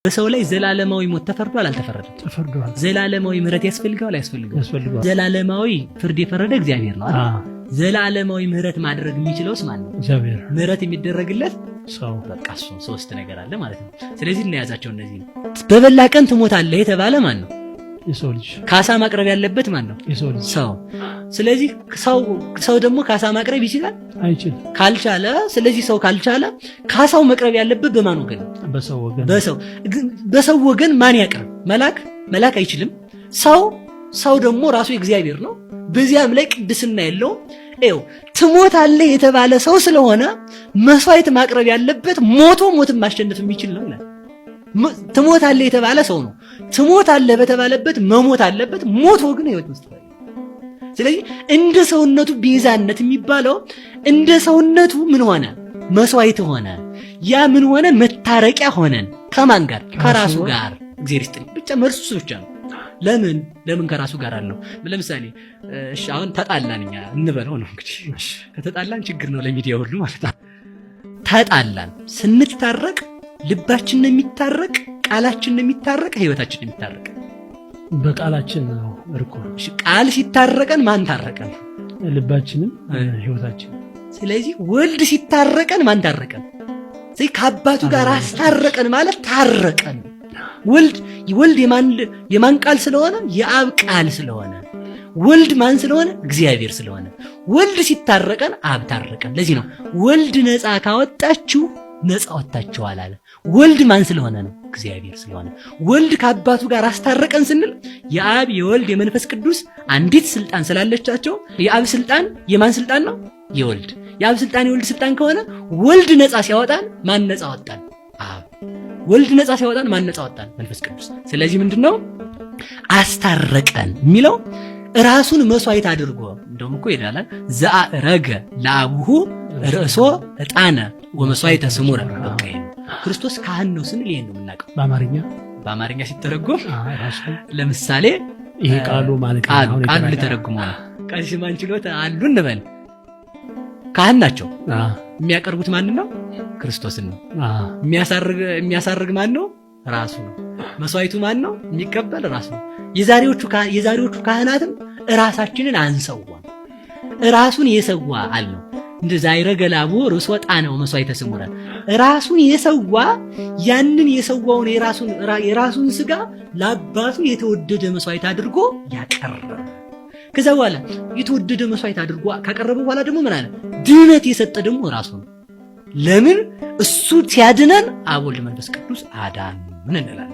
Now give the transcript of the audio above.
በሰው ላይ ዘላለማዊ ሞት ተፈርዷል አልተፈረደም? ተፈርዷል። ዘላለማዊ ምህረት ያስፈልጋል አያስፈልግም? ዘላለማዊ ፍርድ የፈረደ እግዚአብሔር ነው አይደል? ዘላለማዊ ምህረት ማድረግ የሚችለውስ ማን ነው? እግዚአብሔር። ምህረት የሚደረግለት ሰው። በቃ እሱ ሶስት ነገር አለ ማለት ነው። ስለዚህ እናያዛቸው እነዚህ ነው። በበላ ቀን ትሞታለህ የተባለ ማን ነው? የሰው ልጅ። ካሳ ማቅረብ ያለበት ማን ነው? የሰው ልጅ፣ ሰው። ስለዚህ ሰው ደግሞ ካሳ ማቅረብ ይችላል አይችልም? ካልቻለ፣ ስለዚህ ሰው ካልቻለ ካሳው መቅረብ ያለበት በማን ወገን? በሰው ወገን። በሰው ወገን ማን ያቅርብ? መላክ አይችልም። ሰው ደግሞ ራሱ እግዚአብሔር ነው። በዚያም ላይ ቅድስና የለውም። ትሞታለህ የተባለ ሰው ስለሆነ መስዋዕት ማቅረብ ያለበት ሞትን ማሸነፍ የሚችል ነው ይላል። ትሞታለህ የተባለ ሰው ነው። ትሞታለህ በተባለበት መሞት አለበት። ሞቶ ግን ህይወት መስጠት። ስለዚህ እንደ ሰውነቱ ቤዛነት የሚባለው እንደ ሰውነቱ ምን ሆነ? መስዋዕት ሆነ። ያ ምን ሆነ? መታረቂያ ሆነን ከማን ጋር? ከራሱ ጋር። እግዚአብሔር ይስጥልኝ። ብቻ መልሱ ብቻ ነው። ለምን ከራሱ ጋር አለው? ለምሳሌ እሺ አሁን ተጣላን እኛ እንበለው ነው እንግዲህ። ከተጣላን ችግር ነው ለሚዲያ ሁሉ ማለት ነው። ተጣላን። ስንታረቅ ልባችን ነው የሚታረቅ፣ ቃላችን ነው የሚታረቅ፣ ህይወታችን ነው የሚታረቅ። በቃላችን ነው እርቆ። ቃል ሲታረቀን ማን ታረቀን? ልባችንም ህይወታችን። ስለዚህ ወልድ ሲታረቀን ማን ታረቀን? ስለዚህ ከአባቱ ጋር አስታረቀን ማለት ታረቀን። ወልድ የማን ቃል ስለሆነ? የአብ ቃል ስለሆነ። ወልድ ማን ስለሆነ? እግዚአብሔር ስለሆነ። ወልድ ሲታረቀን አብ ታረቀን። ለዚህ ነው ወልድ ነፃ ካወጣችሁ ነፃ ወጣችኋል አለ። ወልድ ማን ስለሆነ ነው? እግዚአብሔር ስለሆነ። ወልድ ከአባቱ ጋር አስታረቀን ስንል የአብ የወልድ የመንፈስ ቅዱስ አንዲት ስልጣን ስላለቻቸው የአብ ስልጣን የማን ስልጣን ነው? የወልድ። የአብ ስልጣን የወልድ ስልጣን ከሆነ ወልድ ነፃ ሲያወጣን ማን ነፃ ወጣን? አብ። ወልድ ነፃ ሲያወጣን ማን ነፃ ወጣን? መንፈስ ቅዱስ። ስለዚህ ምንድነው አስታረቀን የሚለው? ራሱን መስዋዕት አድርጎ እንደውም እኮ ይላል ዘአረገ ለአቡሁ ርእሶ ዕጣነ ወመስዋዕተ ስሙረ። በቃ ክርስቶስ ካህን ነው ስንል ይሄን ነው የምናውቀው። በአማርኛ ሲተረጎም ለምሳሌ ይሄ ቃሉ ማለት ነው። ቃሉ ሊተረጉመው ነው። ቀሲስ ማን ችሎት አሉ እንበል። ካህን ናቸው። የሚያቀርቡት ማን ነው? ክርስቶስን ነው። የሚያሳርግ ማን ነው? ራሱ ነው። መስዋዕቱ ማን ነው? የሚቀበል ራሱ ነው። የዛሬዎቹ ካህናትም ራሳችንን አንሰዋም። ራሱን የሰዋ አልነው። እንደዛ ይረገላቡ ርዕሶ ዕጣነ ወመስዋዕተ ስሙረ። ራሱን የሰዋ ያንን የሰዋውን የራሱን ስጋ ለአባቱ የተወደደ መስዋዕት አድርጎ ያቀረበ። ከዛ በኋላ የተወደደ መስዋዕት አድርጎ ካቀረበ በኋላ ደግሞ ምን አለ? ድነት የሰጠ ደግሞ ራሱ ነው። ለምን? እሱ ሲያድነን አብ ወልድ መንፈስ ቅዱስ አዳን እንላለን።